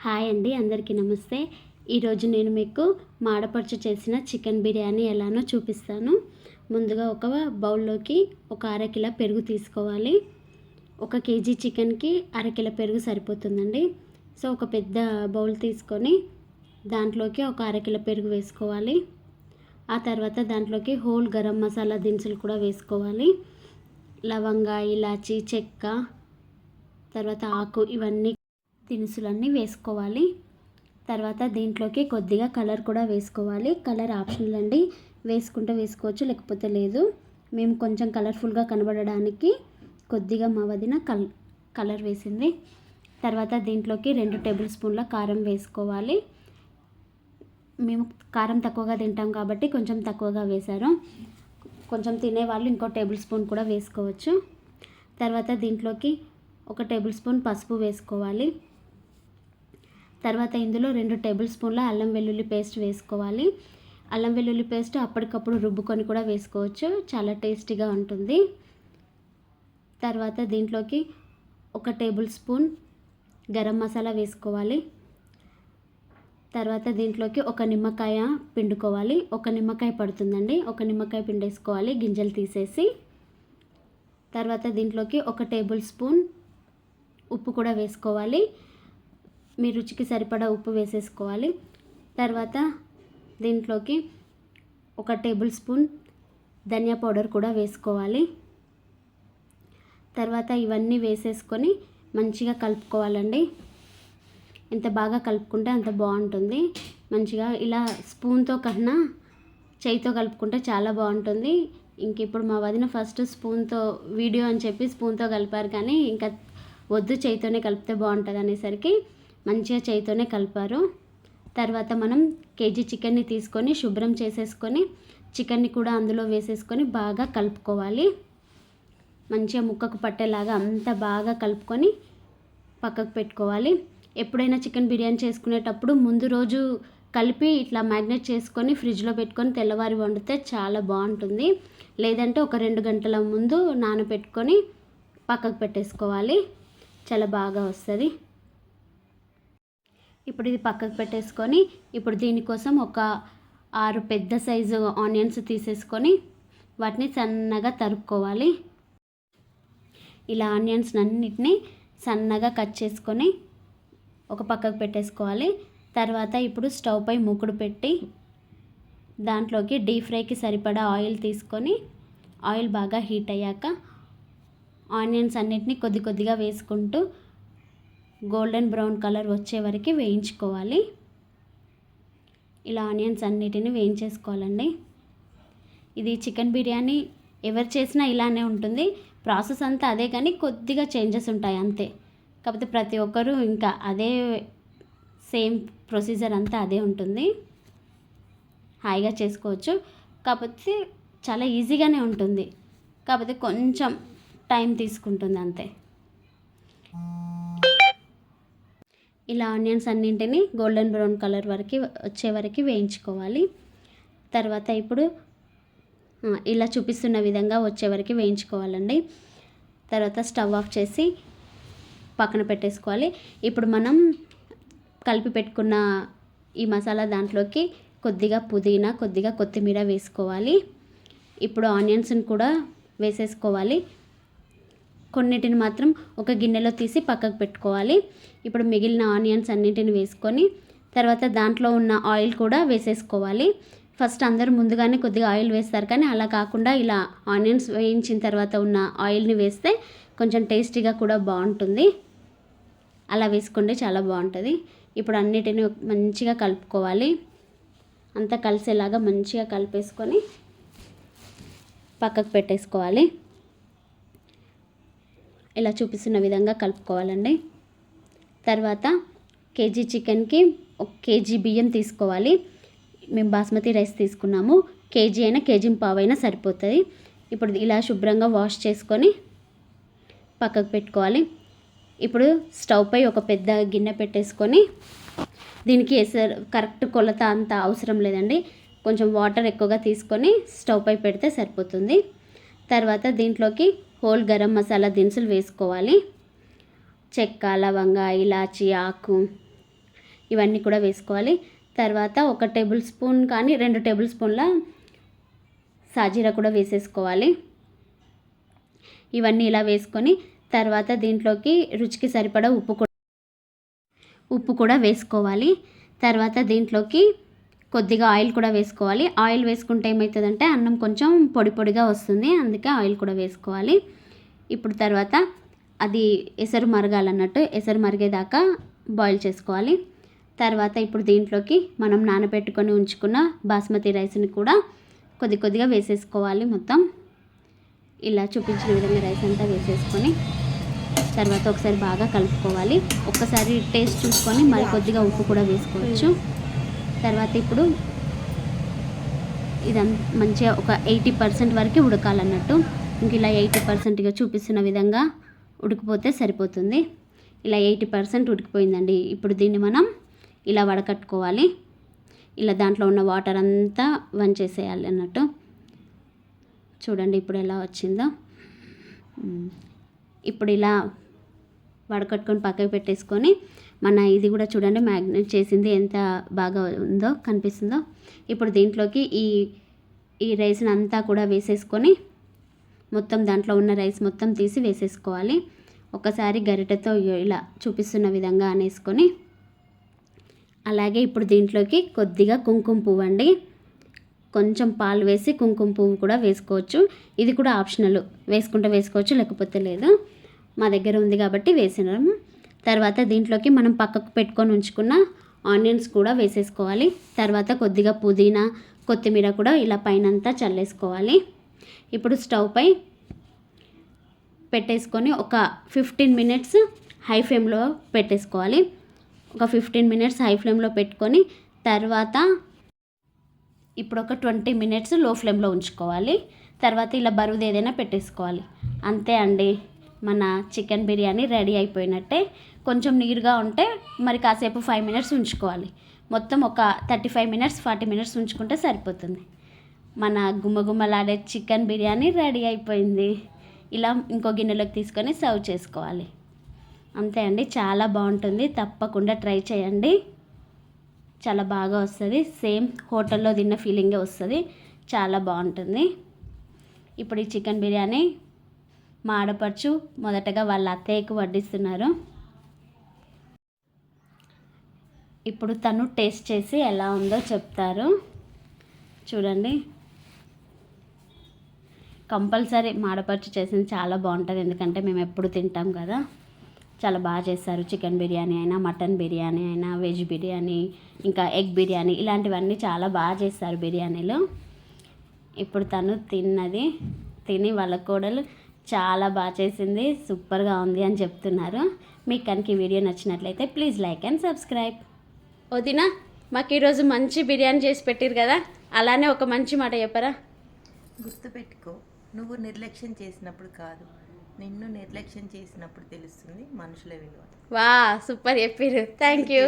Hi అండి, అందరికీ నమస్తే. ఈరోజు నేను మీకు మాడపడుచు చేసిన చికెన్ బిర్యానీ ఎలానో చూపిస్తాను. ముందుగా ఒక బౌల్లోకి ఒక అరకిలో పెరుగు తీసుకోవాలి. 1 కేజీ చికెన్కి అరకిలో పెరుగు సరిపోతుందండి. సో ఒక పెద్ద బౌల్ తీసుకొని దాంట్లోకి ఒక అరకిలో పెరుగు వేసుకోవాలి. ఆ తర్వాత దాంట్లోకి హోల్ గరం మసాలా దినుసులు కూడా వేసుకోవాలి. లవంగ, ఇలాచి, చెక్క, తర్వాత ఆకు, ఇవన్నీ దినుసులన్నీ వేసుకోవాలి. తర్వాత దీంట్లోకి కొద్దిగా కలర్ కూడా వేసుకోవాలి. కలర్ ఆప్షనల్ అండి, వేసుకుంటే వేసుకోవచ్చు, లేకపోతే లేదు. మేము కొంచెం కలర్ఫుల్గా కనబడడానికి కొద్దిగా మా వదిన కలర్ వేసింది. తర్వాత దీంట్లోకి 2 టేబుల్ స్పూన్ల కారం వేసుకోవాలి. మేము కారం తక్కువగా తింటాం కాబట్టి కొంచెం తక్కువగా వేశారు. కొంచెం తినేవాళ్ళు ఇంకో టేబుల్ స్పూన్ కూడా వేసుకోవచ్చు. తర్వాత దీంట్లోకి 1 టేబుల్ స్పూన్ పసుపు వేసుకోవాలి. తర్వాత ఇందులో 2 టేబుల్ స్పూన్ల అల్లం వెల్లుల్లి పేస్ట్ వేసుకోవాలి. అల్లం వెల్లుల్లి పేస్ట్ అప్పటికప్పుడు రుబ్బుకొని కూడా వేసుకోవచ్చు, చాలా టేస్టీగా ఉంటుంది. తర్వాత దీంట్లోకి 1 టేబుల్ స్పూన్ గరం మసాలా వేసుకోవాలి. తర్వాత దీంట్లోకి 1 నిమ్మకాయ పిండుకోవాలి. 1 నిమ్మకాయ పడుతుందండి, 1 నిమ్మకాయ పిండేసుకోవాలి గింజలు తీసేసి. తర్వాత దీంట్లోకి 1 టేబుల్ స్పూన్ ఉప్పు కూడా వేసుకోవాలి. మీ రుచికి సరిపడా ఉప్పు వేసేసుకోవాలి. తర్వాత దీంట్లోకి 1 టేబుల్ స్పూన్ ధనియా పౌడర్ కూడా వేసుకోవాలి. తర్వాత ఇవన్నీ వేసేసుకొని మంచిగా కలుపుకోవాలండి. ఎంత బాగా కలుపుకుంటే అంత బాగుంటుంది. మంచిగా ఇలా స్పూన్తో కన్నా చేయితో కలుపుకుంటే చాలా బాగుంటుంది. ఇంక ఇప్పుడు మా వదిన ఫస్ట్ స్పూన్తో వీడియో అని చెప్పి స్పూన్తో కలిపారు, కానీ ఇంకా వద్దు చేయితోనే కలిపితే బాగుంటుంది అనేసరికి మంచిగా చేయితోనే కలిపారు. తర్వాత మనం కేజీ చికెన్ని తీసుకొని శుభ్రం చేసేసుకొని చికెన్ని కూడా అందులో వేసేసుకొని బాగా కలుపుకోవాలి. మంచిగా ముక్కకు పట్టేలాగా అంతా బాగా కలుపుకొని పక్కకు పెట్టుకోవాలి. ఎప్పుడైనా చికెన్ బిర్యానీ చేసుకునేటప్పుడు ముందు రోజు కలిపి ఇట్లా మ్యాగ్నేట్ చేసుకొని ఫ్రిడ్జ్లో పెట్టుకొని తెల్లవారి వండితే చాలా బాగుంటుంది. లేదంటే ఒక 2 గంటల ముందు నానబెట్టుకొని పక్కకు పెట్టేసుకోవాలి, చాలా బాగా వస్తుంది. ఇప్పుడు ఇది పక్కకు పెట్టేసుకొని ఇప్పుడు దీనికోసం ఒక 6 పెద్ద సైజు ఆనియన్స్ తీసేసుకొని వాటిని సన్నగా తరుక్కోవాలి. ఇలా ఆనియన్స్ అన్నిటిని సన్నగా కట్ చేసుకొని ఒక పక్కకు పెట్టేసుకోవాలి. తర్వాత ఇప్పుడు స్టవ్ పై మూకుడు పెట్టి దాంట్లోకి డీప్ ఫ్రైకి సరిపడా ఆయిల్ తీసుకొని ఆయిల్ బాగా హీట్ అయ్యాక ఆనియన్స్ అన్నిటిని కొద్ది కొద్దిగా వేసుకుంటూ గోల్డెన్ బ్రౌన్ కలర్ వచ్చే వరకు వేయించుకోవాలి. ఇలా ఆనియన్స్ అన్నిటిని వేయించేసుకోవాలండి. ఇది చికెన్ బిర్యానీ ఎవరు చేసినా ఇలానే ఉంటుంది, ప్రాసెస్ అంతా అదే, కానీ కొద్దిగా చేంజెస్ ఉంటాయి అంతే. కాకపోతే ప్రతి ఒక్కరూ ఇంకా అదే సేమ్ ప్రొసీజర్ అంతా అదే ఉంటుంది, హాయిగా చేసుకోవచ్చు. కాకపోతే చాలా ఈజీగానే ఉంటుంది, కాకపోతే కొంచెం టైం తీసుకుంటుంది అంతే. ఇలా ఆనియన్స్ అన్నింటినీ గోల్డెన్ బ్రౌన్ కలర్ వరకు వచ్చే వరకు వేయించుకోవాలి. తర్వాత ఇప్పుడు ఇలా చూపిస్తున్న విధంగా వచ్చే వరకు వేయించుకోవాలండి. తర్వాత స్టవ్ ఆఫ్ చేసి పక్కన పెట్టేసుకోవాలి. ఇప్పుడు మనం కలిపి పెట్టుకున్న ఈ మసాలా దాంట్లోకి కొద్దిగా పుదీనా, కొద్దిగా కొత్తిమీర వేసుకోవాలి. ఇప్పుడు ఆనియన్స్ని కూడా వేసేసుకోవాలి. కొన్నిటిని మాత్రం ఒక గిన్నెలో తీసి పక్కకు పెట్టుకోవాలి. ఇప్పుడు మిగిలిన ఆనియన్స్ అన్నింటిని వేసుకొని తర్వాత దాంట్లో ఉన్న ఆయిల్ కూడా వేసేసుకోవాలి. ఫస్ట్ అందరూ ముందుగానే కొద్దిగా ఆయిల్ వేస్తారు, కానీ అలా కాకుండా ఇలా ఆనియన్స్ వేయించిన తర్వాత ఉన్న ఆయిల్ని వేస్తే కొంచెం టేస్టీగా కూడా బాగుంటుంది. అలా వేసుకుంటే చాలా బాగుంటుంది. ఇప్పుడు అన్నిటిని మంచిగా కలుపుకోవాలి. అంతా కలిసేలాగా మంచిగా కలిపేసుకొని పక్కకు పెట్టేసుకోవాలి. ఇలా చూపిస్తున్న విధంగా కలుపుకోవాలండి. తర్వాత కేజీ చికెన్కి 1 కేజీ బియ్యం తీసుకోవాలి. మేము బాస్మతి రైస్ తీసుకున్నాము, కేజీ అయినా కేజీ పావు అయినా సరిపోతుంది. ఇప్పుడు ఇలా శుభ్రంగా వాష్ చేసుకొని పక్కకు పెట్టుకోవాలి. ఇప్పుడు స్టవ్ పై ఒక పెద్ద గిన్నె పెట్టేసుకొని దీనికి కరెక్ట్ కొలత అంత అవసరం లేదండి, కొంచెం వాటర్ ఎక్కువగా తీసుకొని స్టవ్ పై పెడితే సరిపోతుంది. తర్వాత దీంట్లోకి హోల్ గరం మసాలా దినుసులు వేసుకోవాలి. చెక్క, లవంగ, ఇలాచి, ఆకు, ఇవన్నీ కూడా వేసుకోవాలి. తర్వాత 1 టేబుల్ స్పూన్ కానీ 2 టేబుల్ స్పూన్ల సాజీరా కూడా వేసేసుకోవాలి. ఇవన్నీ ఇలా వేసుకొని తర్వాత దీంట్లోకి రుచికి సరిపడా ఉప్పు కూడా వేసుకోవాలి. తర్వాత దీంట్లోకి కొద్దిగా ఆయిల్ కూడా వేసుకోవాలి. ఆయిల్ వేసుకుంటే ఏమవుతుందంటే అన్నం కొంచెం పొడి పొడిగా వస్తుంది, అందుకే ఆయిల్ కూడా వేసుకోవాలి. ఇప్పుడు తర్వాత అది ఎసరు మరగాలన్నట్టు, ఎసరు మరిగేదాకా బాయిల్ చేసుకోవాలి. తర్వాత ఇప్పుడు దీంట్లోకి మనం నానబెట్టుకొని ఉంచుకున్న బాస్మతి రైస్ని కూడా కొద్దిగా వేసేసుకోవాలి. మొత్తం ఇలా చూపించిన విధంగా రైస్ అంతా వేసేసుకొని తర్వాత ఒకసారి బాగా కలుపుకోవాలి. ఒక్కసారి టేస్ట్ చూసుకొని మరి కొద్దిగా ఉప్పు కూడా వేసుకోవచ్చు. తర్వాత ఇప్పుడు ఇదంతా మంచిగా ఒక 80% వరకు ఉడకాలన్నట్టు. ఇంక ఇలా 80%గా చూపిస్తున్న విధంగా ఉడికిపోతే సరిపోతుంది. ఇలా 80% ఉడికిపోయిందండి. ఇప్పుడు దీన్ని మనం ఇలా వడకట్టుకోవాలి. ఇలా దాంట్లో ఉన్న వాటర్ అంతా వంచేసేయాలి అన్నట్టు. చూడండి ఇప్పుడు ఎలా వచ్చిందో. ఇప్పుడు ఇలా వడకట్టుకొని పక్కకు పెట్టేసుకొని మన ఇది కూడా చూడండి మ్యాగ్నేట్ చేసింది ఎంత బాగా ఉందో కనిపిస్తుందో. ఇప్పుడు దీంట్లోకి ఈ రైస్ని అంతా కూడా వేసేసుకొని మొత్తం దాంట్లో ఉన్న రైస్ మొత్తం తీసి వేసేసుకోవాలి. ఒకసారి గరిటెతో ఇలా చూపిస్తున్న విధంగా అనేసుకొని అలాగే ఇప్పుడు దీంట్లోకి కొద్దిగా కుంకుమ పువ్వు అండి, కొంచెం పాలు వేసి కుంకుమ పువ్వు కూడా వేసుకోవచ్చు. ఇది కూడా ఆప్షనల్, వేసుకుంటే వేసుకోవచ్చు లేకపోతే లేదు. మా దగ్గర ఉంది కాబట్టి వేసినాము. తర్వాత దీంట్లోకి మనం పక్కకు పెట్టుకొని ఉంచుకున్న ఆనియన్స్ కూడా వేసేసుకోవాలి. తర్వాత కొద్దిగా పుదీనా కొత్తిమీర కూడా ఇలా పైనంతా చల్లేసుకోవాలి. ఇప్పుడు స్టవ్ పై పెట్టేసుకొని ఒక 15 మినిట్స్ హై ఫ్లేమ్లో పెట్టేసుకోవాలి. ఒక 15 మినిట్స్ హై ఫ్లేమ్లో పెట్టుకొని తర్వాత ఇప్పుడు ఒక 20 మినిట్స్ లో ఫ్లేమ్లో ఉంచుకోవాలి. తర్వాత ఇలా బరువుది ఏదైనా పెట్టేసుకోవాలి. అంతే అండి, మన చికెన్ బిర్యానీ రెడీ అయిపోయినట్టే. కొంచెం నీరుగా ఉంటే మరి కాసేపు 5 మినిట్స్ ఉంచుకోవాలి. మొత్తం ఒక 35 మినిట్స్ 40 మినిట్స్ ఉంచుకుంటే సరిపోతుంది. మన గుమ్మగుమ్మలాడే చికెన్ బిర్యానీ రెడీ అయిపోయింది. ఇలా ఇంకో గిన్నెలోకి తీసుకొని సర్వ్ చేసుకోవాలి. అంతే అండి, చాలా బాగుంటుంది. తప్పకుండా ట్రై చేయండి, చాలా బాగా వస్తుంది. సేమ్ హోటల్లో తిన్న ఫీలింగే వస్తుంది, చాలా బాగుంటుంది. ఇప్పుడు ఈ చికెన్ బిర్యానీ మా ఆడపడుచు మొదటగా వాళ్ళ అత్తయ్యకు వడ్డిస్తున్నారు. ఇప్పుడు తను టేస్ట్ చేసి ఎలా ఉందో చెప్తారు. చూడండి, కంపల్సరీ మా ఆడపడుచు చేసింది చాలా బాగుంటుంది, ఎందుకంటే మేము ఎప్పుడు తింటాం కదా. చాలా బాగా చేస్తారు. చికెన్ బిర్యానీ అయినా, మటన్ బిర్యానీ అయినా, వెజ్ బిర్యానీ, ఇంకా ఎగ్ బిర్యానీ, ఇలాంటివన్నీ చాలా బాగా చేస్తారు బిర్యానీలో. ఇప్పుడు తను తిని వాళ్ళ కోడలు చాలా బాగా చేసింది, సూపర్గా ఉంది అని చెప్తున్నారు. మీకు కనుక ఈ వీడియో నచ్చినట్లయితే ప్లీజ్ లైక్ అండ్ సబ్స్క్రైబ్. వదినా, మాకు ఈరోజు మంచి బిర్యానీ చేసి పెట్టారు కదా, అలానే ఒక మంచి మాట చెప్పరా? గుర్తుపెట్టుకో, నువ్వు నిర్లక్ష్యం చేసినప్పుడు కాదు, నిన్ను నిర్లక్ష్యం చేసినప్పుడు తెలుస్తుంది మనుషుల విలువ. వా, సూపర్ చెప్పారు. Thank you.